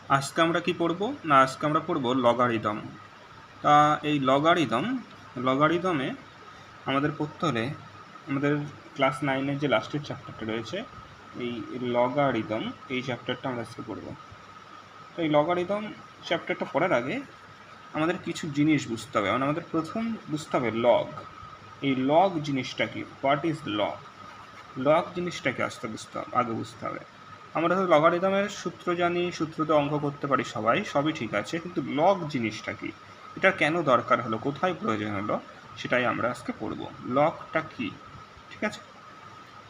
আজকে আমরা কি পড়ব না, আজকে আমরা পড়ব লগারিদম। তা এই লগারিদমে আমাদের পড়তে হলে আমাদের ক্লাস 9-এর যে লাস্টের চ্যাপ্টারটা রয়েছে এই লগারিদম, এই চ্যাপ্টারটা আমরা আজকে পড়ব। তো এই লগারিদম চ্যাপ্টারটা পড়ার আগে আমাদের কিছু জিনিস বুঝতে হবে। মানে আমাদের প্রথম বুঝতে হবে লগ। এই লগ জিনিসটা কি, হোয়াট ইজ লগ? লগ জিনিসটাকে আগে বুঝতে হবে। আমরা তো লগারিদমের সূত্র জানি, সূত্রতে অঙ্ক করতে পারি সবই ঠিক আছে, কিন্তু লগ জিনিসটা কি, এটা কেন দরকার হলো, কোথায় প্রয়োজন হলো, সেটাই আমরা আজকে পড়ব। লগটা কি, ঠিক আছে?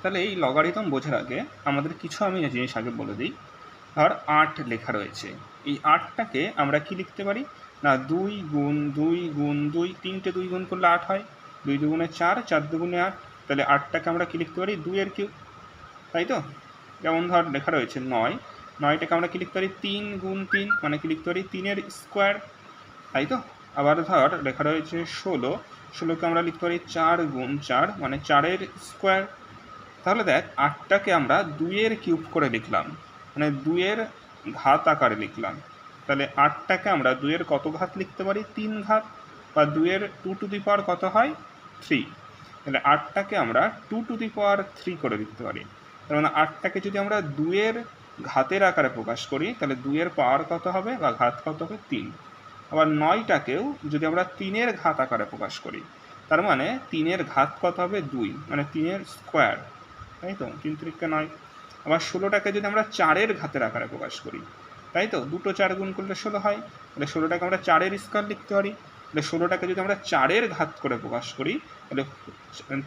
তাহলে এই লগারিদম বোঝার আগে আমাদের কিছু আমি জিনিস আগে বলে দিই। ধর 8 লেখা রয়েছে, এই 8টাকে আমরা কি লিখতে পারি না, 2 গুণ 2 গুণ 2, 3টে 2 গুণ করলে 8 হয়, 2 দুগুণে 4, 4 দুগুণে 8। তাহলে 8টাকে আমরা কি লিখতে পারি, 2 এর কিউব, তাই তো? যেমন ধর লেখা রয়েছে 9, 9টাকে আমরা কি লিখতে পারি, 3 গুণ 3, মানে কি লিখতে পারি 3-এর স্কোয়ার, তাই তো? আবার ধর লেখা রয়েছে 16, 16কে আমরা লিখতে পারি 4 গুণ 4, মানে 4-এর স্কোয়ার। তাহলে দেখ 8টাকে আমরা 2-এর কিউব করে লিখলাম, মানে 2-এর ঘাত আকারে লিখলাম। তাহলে 8টাকে আমরা 2-এর কত ঘাত লিখতে পারি, 3 ঘাত, বা 2-এর 2 টু দি পাওয়ার কত হয়, 3। তাহলে 8টাকে আমরা 2 টু দি পাওয়ার 3 করে লিখতে পারি। তার মানে 8টাকে যদি আমরা 2-এর ঘাতের আকারে প্রকাশ করি তাহলে 2-এর পাওয়ার কত হবে বা ঘাত কত হবে, 3। আবার 9টাকেও যদি আমরা 3-এর ঘাত আকারে প্রকাশ করি, তার মানে 3-এর ঘাত কত হবে, 2, মানে 3-এর স্কোয়ার, তাই তো? 3 3 9। আবার 16টাকে যদি আমরা 4-এর ঘাতের আকারে প্রকাশ করি, তাই তো, 2 4 গুণ করলে 16 হয়, তাহলে 16টাকে আমরা 4-এর স্কোয়ার লিখতে পারি। তাহলে 16টাকে যদি আমরা 4-এর ঘাত করে প্রকাশ করি তাহলে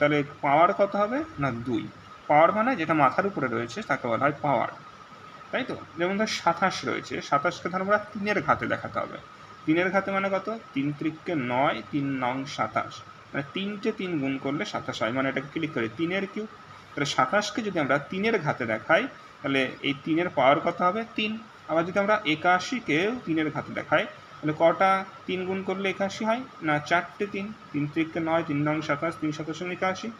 তাহলে পাওয়ার কত হবে না, 2। পাওয়ার মানে যেটা মাথার উপরে রয়েছে তাকে বলা হয় পাওয়ার, তাই তো? যেমন ধর 27 রয়েছে, 27কে ধর আমরা 3-এর ঘাতে দেখাতে হবে। 3-এর ঘাতে মানে কত, 3 3 9, 3 9 27, মানে 3টে 3 গুণ করলে 27 হয়, মানে এটাকে কি লিখতে পারি, 3-এর কিউব। তাহলে 27কে যদি আমরা 3-এর ঘাতে দেখাই তাহলে এই 3-এর পাওয়ার কত হবে, 3। আবার যদি আমরা 81কেও 3-এর ঘাতে দেখাই তাহলে কটা 3 গুণ করলে 81 হয় না, 4টে 3, 3 3 9, 3 9 27, 3 27 81।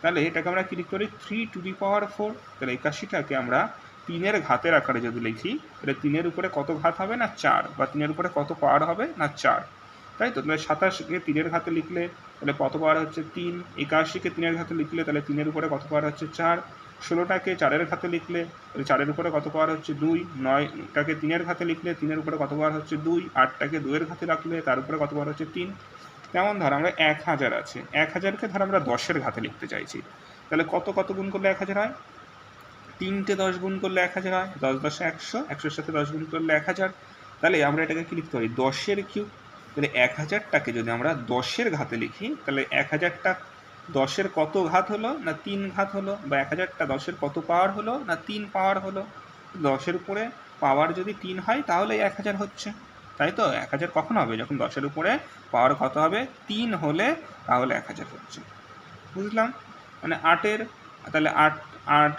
তাহলে এটাকে আমরা কি লিখতে পারি, 3 টু দি পাওয়ার 4। তাহলে 81টাকে আমরা 3-এর ঘাতের আকারে যদি লিখি তাহলে 3-এর উপরে কত ঘাত হবে না, 4, বা 3-এর উপরে কত পাওয়ার হবে না, 4, তাই তো? তাহলে 27কে 3-এর ঘাতে লিখলে তাহলে কত পাওয়ার হচ্ছে, 3। 81কে 3-এর ঘাতে লিখলে তাহলে 3-এর উপরে কত পাওয়ার হচ্ছে, 4। 16টাকে 4-এর ঘাতে লিখলে তাহলে 4-এর উপরে কত পাওয়ার হচ্ছে, 2। 9টাকে 3-এর ঘাতে লিখলে 3-এর উপরে কত পাওয়ার হচ্ছে, 2। 8টাকে 2-এর ঘাতে রাখলে তার উপরে কত পাওয়ার হচ্ছে, 3। তেমন ধর আমরা 1000 আছে, 1000কে ধর আমরা 10-এর ঘাতে লিখতে চাইছি, তাহলে কত কত গুণ করলে 1000 হয়, 3টে 10 গুণ করলে 1000 হয়, 10 10 100, 100-এর সাথে 10 গুণ করলে 1000। তাহলে আমরা এটাকে কি লিখতে পারি, 10-এর কিউব। তাহলে 1000টাকে যদি আমরা 10-এর ঘাতে লিখি তাহলে 1000টা 10-এর কত ঘাত হলো না, 3 ঘাত হলো, বা 1000টা 10-এর কত পাওয়ার হলো না, 3 পাওয়ার হলো। 10-এর উপরে পাওয়ার যদি 3 হয় তাহলে 1000 হচ্ছে, তাই তো? 1000 কখন হবে, যখন 10-এর উপরে পাওয়ার কত হবে, 3 হলে, তাহলে 1000 হচ্ছে। বুঝলাম? মানে 8-এর, তাহলে 8 8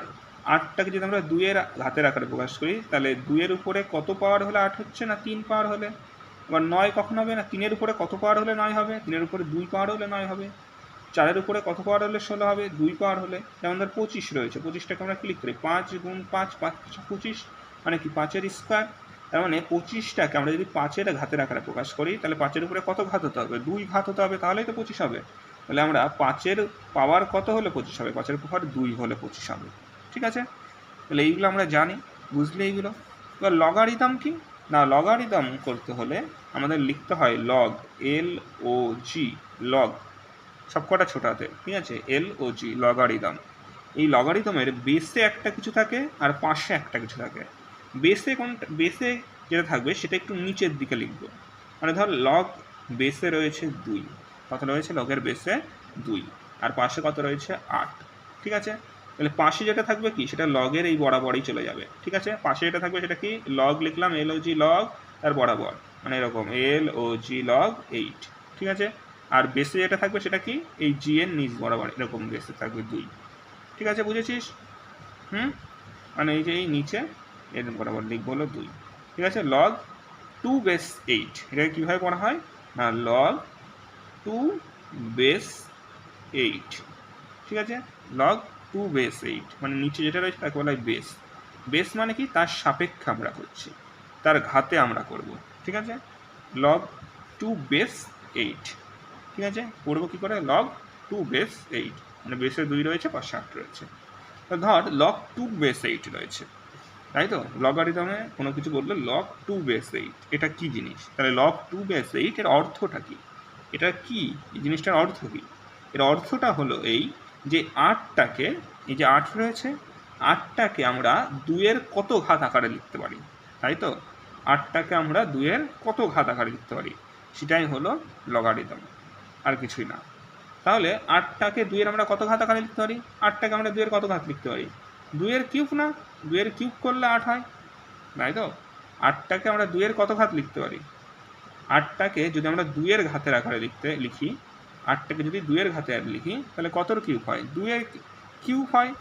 8টাকে যদি আমরা 2-এর ঘাতের আকারে প্রকাশ করি তাহলে 2-এর উপরে কত পাওয়ার হলে 8 হচ্ছে না, 3 পাওয়ার হলে। আবার 9 কখন হবে না, 3-এর উপরে কত পাওয়ার হলে 9 হবে, 3-এর উপরে 2 পাওয়ার হলে 9 হবে। 4-এর উপরে কত পাওয়ার হলে 16 হবে, 2 পাওয়ার হলে। যেমন ধর 25 রয়েছে, 25টাকে আমরা ক্লিক করি 5 গুণ 5, 5 25, মানে কি 5-এর স্কোয়ার। তার মানে 25টাকে আমরা যদি 5-এর ঘাতের আকারে প্রকাশ করি তাহলে 5-এর উপরে কত ঘাত হতে হবে, 2 ঘাত হতে হবে, তাহলেই তো 25 হবে। তাহলে আমরা 5-এর পাওয়ার কত হলে 25 হবে, 5-এর পাওয়ার 2 হলে 25 হবে, ঠিক আছে? তাহলে এইগুলো আমরা জানি, বুঝলে এইগুলো। এবার লগারিদম কি না, লগারিদম করতে হলে আমাদের লিখতে হয় লগ, LOG, লগ, সবকটা ছোট হাতে, ঠিক আছে, LOG, লগারিদম। এই লগারিদমের বেসে একটা কিছু থাকে আর পাশে একটা কিছু থাকে। বেসে যেটা থাকবে সেটা একটু নিচের দিকে লিখব, মানে ধর লগ বেসে রয়েছে 2, কত রয়েছে লগের বেসে 2, আর পাশে কত রয়েছে 8, ঠিক আছে? তাহলে পাশে যেটা থাকবে কি, সেটা লগের এই বরাবরই চলে যাবে, ঠিক আছে? পাশে যেটা থাকবে সেটা কি, লগ লিখলাম, LOG লগ, তার বরাবর, মানে এরকম LOG লগ 8, ঠিক আছে? আর বেসে যেটা থাকবে সেটা কি, এই জি এর নিচ বরাবর এরকম বেসে থাকবে 2, ঠিক আছে? বুঝেছিস? মানে এই যে এই নিচে এর বরাবর লিখবো হলো 2, ঠিক আছে? লগ 2 বেস 8, এটাকে কীভাবে পড়া হয় না, লগ 2 বেস 8, ঠিক আছে? লগ 2 বেস 8, মানে নিচে যেটা রয়েছে তাকে বলা হয় বেস। বেস মানে কি, তার সাপেক্ষে আমরা করছি, তার ঘাতে আমরা করব, ঠিক আছে। লগ 2 বেস 8, ঠিক আছে। করবো কী করে? লগ 2 বেস 8, মানে বেসে 2 রয়েছে, পাশে 8 রয়েছে। তো ধর লগ 2 বেস 8 রয়েছে, তাই তো। লগারিদমে কোনো কিছু বললে লগ 2 বেস 8, এটা কি জিনিস? তাহলে লগ 2 বেস 8 এর অর্থটা কি? এটা কি, এই জিনিসটার অর্থ কি? এর অর্থটা হলো এই যে 8টাকে, এই যে 8 রয়েছে, 8টাকে আমরা 2-এর কত ঘাত আকারে লিখতে পারি, তাই তো। 8টাকে আমরা 2-এর কত ঘাত আকারে লিখতে পারি, সেটাই হলো লগারিদম, আর কিছুই না। তাহলে 8টাকে 2-এর আমরা কত ঘাত আকারে লিখতে পারি? 8টাকে আমরা 2-এর কত ঘাত লিখতে পারি? 2-এর কিউব না, 2-এর কিউব করলে 8 হয়, তাই তো। 8টাকে আমরা 2-এর কত ঘাত লিখতে পারি? 8টাকে যদি আমরা 2-এর ঘাতের আকারে লিখি, 8টাকে যদি 2-এর ঘাতে লিখি, তাহলে কতর কিউব হয়? 2-এর কিউব হয়,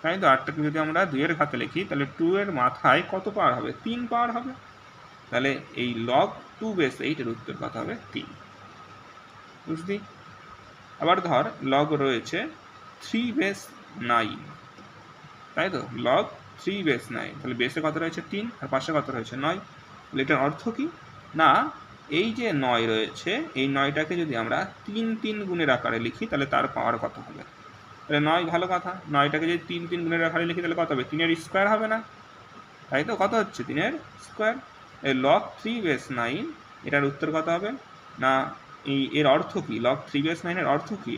তাই তো। 8টাকে যদি আমরা 2-এর ঘাতে লিখি, তাহলে 2-এর মাথায় কত পাওয়ার হবে? 3 পাওয়ার হবে। তাহলে এই লগ 2 বেস 8 এর উত্তর কত হবে? 3, বুঝলি। আবার ধর লগ রয়েছে 3 বেস 9, তাই তো। লগ 3 বেস 9, তাহলে বেসে কত রয়েছে? 3, আর পাশে কত রয়েছে? 9। তাহলে এটার অর্থ কি? না, এই যে 9 রয়েছে, এই 9টাকে যদি আমরা 3 গুণের আকারে লিখি, তাহলে তার পাওয়ার কত হবে? তাহলে 9, ভালো কথা। 9টাকে যদি 3 গুণের আকারে লিখি, তাহলে কত হবে? 3-এর স্কোয়ার হবে না, তাই তো। কত হচ্ছে? 3-এর স্কোয়ার। এই লগ 3 বেস 9, এটার উত্তর কত হবে? না, এর অর্থ কি? লগ 3 বেস 9 এর অর্থ কি?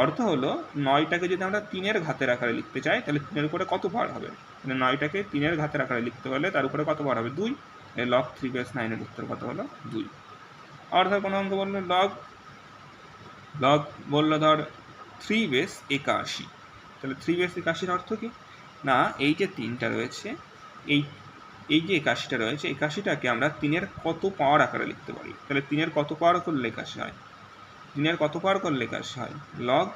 অর্থ হলো 9টাকে যদি আমরা 3-এর ঘাতের আকারে লিখতে চাই, তাহলে 3-এর উপরে কত পাওয়ার হবে? মানে 9টাকে 3-এর ঘাতের আকারে লিখতে হলে তার উপরে কত পাওয়ার হবে? 2। এই লগ 3 বেস 9 এর উত্তর কত হলো? 2। আর ধর কোনো অঙ্ক বললো লগ বললো ধর 3 বেস 81, তাহলে 3 বেস 81-র অর্থ কি? না, এই যে 3টা রয়েছে, এই যে 81টা রয়েছে, 81টাকে আমরা 3-এর কত পাওয়ার আকারে লিখতে পারি? তাহলে 3-এর কত পাওয়ার করলে 81 হয়? 3-এর কত পাওয়ার করলে 81 হয়? লগ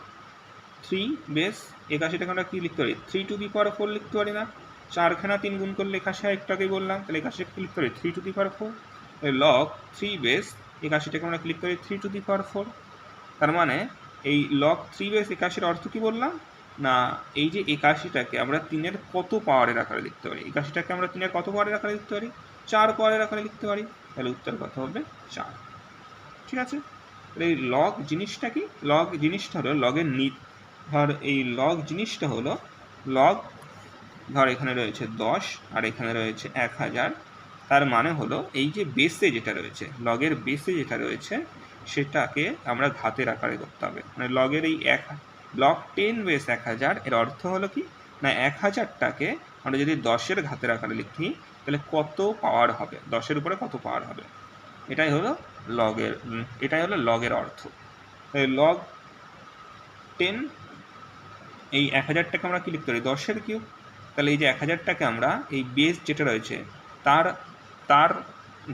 3 বেস 81টাকে আমরা কী লিখতে পারি? 3 টু দি পাওয়ার 4 লিখতে পারি না? 4খানা 3 গুণ করলে 81 হয়, একটু আগেই বললাম। তাহলে 81টাকে কী লিখতে পারি? 3 to the power 4। Log 3 base 81টাকে আমরা কী লিখতে পারি? 3 টু দি পাওয়ার 4। তার মানে এই লগ 3 বেস 81-র অর্থ কী বললাম? না, এই যে 81টাকে আমরা 3-এর কত পাওয়ারের আকারে লিখতে পারি? 81টাকে আমরা 3-এর কত পাওয়ারের আকারে লিখতে পারি? 4 পাওয়ারের আকারে লিখতে পারি। তাহলে উত্তর কত হবে? 4, ঠিক আছে। এই লগ জিনিসটা কি? লগ জিনিসটা হলো লগের ধর এই লগ জিনিসটা হলো লগ, ধর এখানে রয়েছে 10 আর এখানে রয়েছে 1000। তার মানে হলো এই যে বেসে যেটা রয়েছে, লগের বেসে যেটা রয়েছে, সেটাকে আমরা ঘাতের আকারে করতে হবে। মানে লগের এই লগ 10 বেস 1000 এর অর্থ হলো কি? না, 1000টাকে আমরা যদি 10-এর ঘাতের আকারে লিখি, তাহলে কত পাওয়ার হবে? 10-এর উপরে কত পাওয়ার হবে? এটাই হলো লগের অর্থ। লগ 10, এই 1000টাকে আমরা কি লিখতে পারি? 10-এর কিউব। তাহলে এই যে 1000টাকে আমরা এই বেস যেটা রয়েছে তার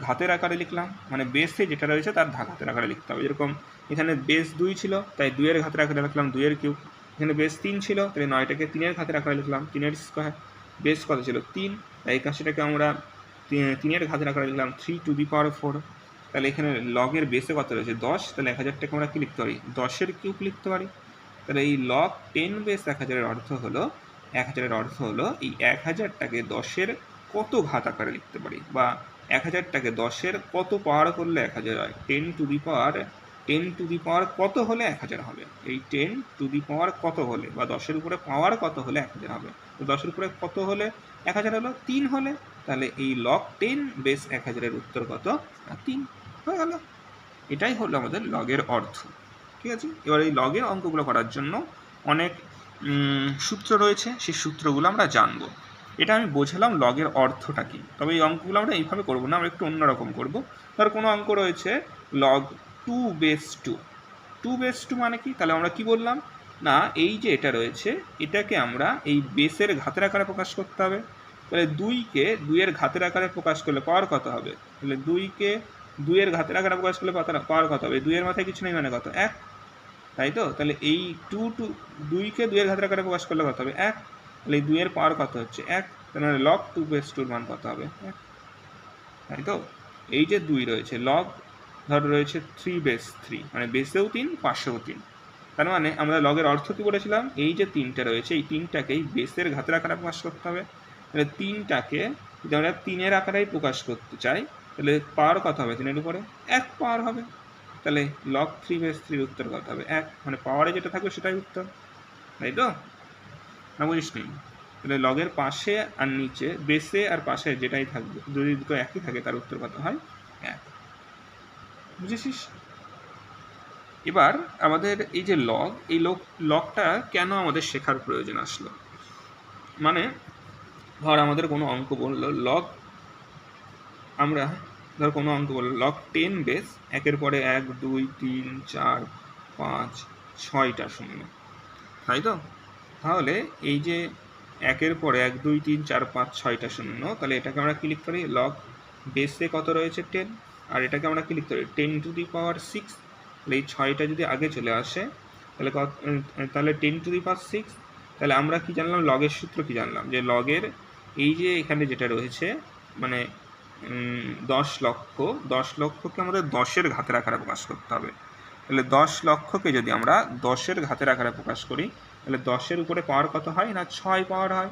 ঘাতের আকারে লিখলাম, মানে বেসে যেটা রয়েছে তার ঘাতের আকারে লিখতে হবে। যেরকম এখানে বেস 2 ছিল, তাই 2-এর ঘাতের আকারে লিখলাম 2-এর কিউব। এখানে বেস 3 ছিল, তাই 9টাকে 3-এর ঘাতের আকারে লিখলাম 3-এর স্কোয়ার। বেস কত ছিল? 3, তাই 81টাকে আমরা 3-এর ঘাতের আকারে লিখলাম 3 টু দি পাওয়ার 4। তাহলে এখানে লগের বেসে কত রয়েছে? 10, তাহলে 1000টাকে আমরা কি লিখতে পারি? 10-এর কিউব লিখতে পারি। তাহলে এই লগ 10 বেস 1000-এর অর্থ হলো, 1000-এর অর্থ হলো এই 1000টাকে 10-এর কত ঘাত আকারে লিখতে পারি, বা 1000টাকে 10-এর কত পাওয়ার করলে 1000 হয়। 10 টু দি পাওয়ার কত হলে 1000 হবে? এই 10 টু দি পাওয়ার কত হলে, বা 10-এর উপরে পাওয়ার কত হলে 1000 হবে? তো 10-এর উপরে কত হলে 1000 হলো? 3 হলে। তাহলে এই লগ 10 বেস 1000-এর উত্তর কত? 3 হয়ে গেল। এটাই হলো আমাদের লগের অর্থ, ঠিক আছে। এবার এই লগের অঙ্কগুলো করার জন্য অনেক সূত্র রয়েছে, সেই সূত্রগুলো আমরা জানবো। এটা আমি বোঝালাম লগের অর্থটা কী। তবে এই অঙ্কগুলো আমরা এইভাবে করবো না, আমরা একটু অন্যরকম করবো। ধর কোনো অঙ্ক রয়েছে লগ 2 বেস 2। 2 বেস 2 মানে কি? তাহলে আমরা কি বললাম? না, এই যে এটা রয়েছে, এটাকে আমরা এই বেসের ঘাতের আকারে প্রকাশ করতে হবে। তাহলে 2কে 2-এর ঘাতের আকারে প্রকাশ করলে পাওয়ার কত হবে? তাহলে 2কে 2-এর ঘাতের আকারে প্রকাশ করলে পাওয়ার কত হবে? 2-এর মাথায় কিছু নেই, মানে কত? 1, তাই তো। তাহলে এই 2কে 2-এর ঘাতের আকারে প্রকাশ করলে কত হবে? 1। তাহলে এই 2-এর পাওয়ার কত হচ্ছে? 1। তাহলে লগ 2 বেস 2-র মান কত হবে? 1, তাই তো। এই যে 2 রয়েছে, লগ ধর রয়েছে 3 বেস 3, মানে বেসেও 3, পাশেও 3। তার মানে আমরা লগের অর্থ কী বলেছিলাম? এই যে 3টা রয়েছে, এই 3টাকেই বেসের ঘাতের আকারে প্রকাশ করতে হবে। তাহলে 3টাকে যদি আমরা 3-এর আকারেই প্রকাশ করতে চাই তাহলে পাওয়ার কত হবে 3-এর উপরে 1 পাওয়ার হবে। তাহলে লগ 3/3 উত্তর কত হবে 1, মানে পাওয়ারে যেটা থাকবে সেটাই উত্তর, তাই তো? না বুঝিস নি? তাহলে লগের পাশে আর নিচে, বেসে আর পাশে যেটাই থাকবে যদি দুটো একই থাকে তার উত্তর কত হয় 1। বুঝেছিস? এবার আমাদের এই যে লগ, এই লগটা কেন আমাদের শেখার প্রয়োজন আসলো? মানে ধর আমাদের কোনো অঙ্ক বললো লগ, আমরা ধর কোনো অঙ্ক বললো লগ 10 বেস 1-এর পরে 1 2 3 4 5 6টা শূন্য, তাই তো? তাহলে এই যে 1-এর পরে 1 2 3 4 5 6টা শূন্য, তাহলে এটাকে আমরা কি লিখতে পারি লগ বেসে কত রয়েছে 10, আর এটাকে আমরা কি লিখতে পারি 10⁶। তাহলে এই 6টা যদি আগে চলে আসে তাহলে তাহলে 10⁶। তাহলে আমরা কি জানলাম লগের সূত্র কি জানলাম, যে লগের এই যে এখানে যেটা রয়েছে মানে 10 লক্ষকে আমাদের 10-এর ঘাতের আকারে প্রকাশ করতে হবে। তাহলে 10 লক্ষকে যদি আমরা 10-এর ঘাতের আকারে প্রকাশ করি তাহলে 10-এর উপরে পাওয়ার কত হয় না 6 পাওয়ার হয়।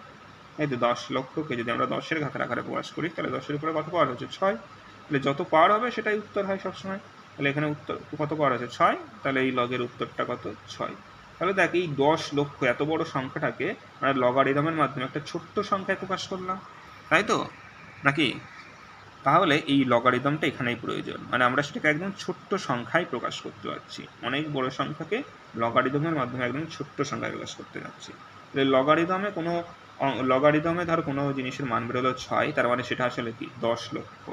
এই তো 10 লক্ষকে যদি আমরা 10-এর ঘাতের আকারে প্রকাশ করি তাহলে 10-এর উপরে কত পাওয়ার হচ্ছে 6। তাহলে যত পাওয়ার হবে সেটাই উত্তর হয় সবসময়। তাহলে এখানে উত্তর কত পাওয়ার আছে 6, তাহলে এই লগের উত্তরটা কত 6। তাহলে দেখ এই 10 লক্ষ এত বড় সংখ্যাটাকে আমরা লগারিদমের মাধ্যমে একটা ছোট্ট সংখ্যায় প্রকাশ করলাম, তাই তো নাকি? তাহলে এই লগারিদমটা এখানেই প্রয়োজন, মানে আমরা সেটাকে একদম ছোট্ট সংখ্যায় প্রকাশ করতে পারছি, অনেক বড় সংখ্যাকে লগারিদমের মাধ্যমে একদম ছোট্ট সংখ্যায় প্রকাশ করতে যাচ্ছি। লগারিদমে ধর কোনো জিনিসের মান বেরোলো 6, তার মানে সেটা আসলে কি 10 লক্ষ,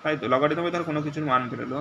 তাই তো? লগারিদমে ধর কোনো কিছুর মান বেরোলো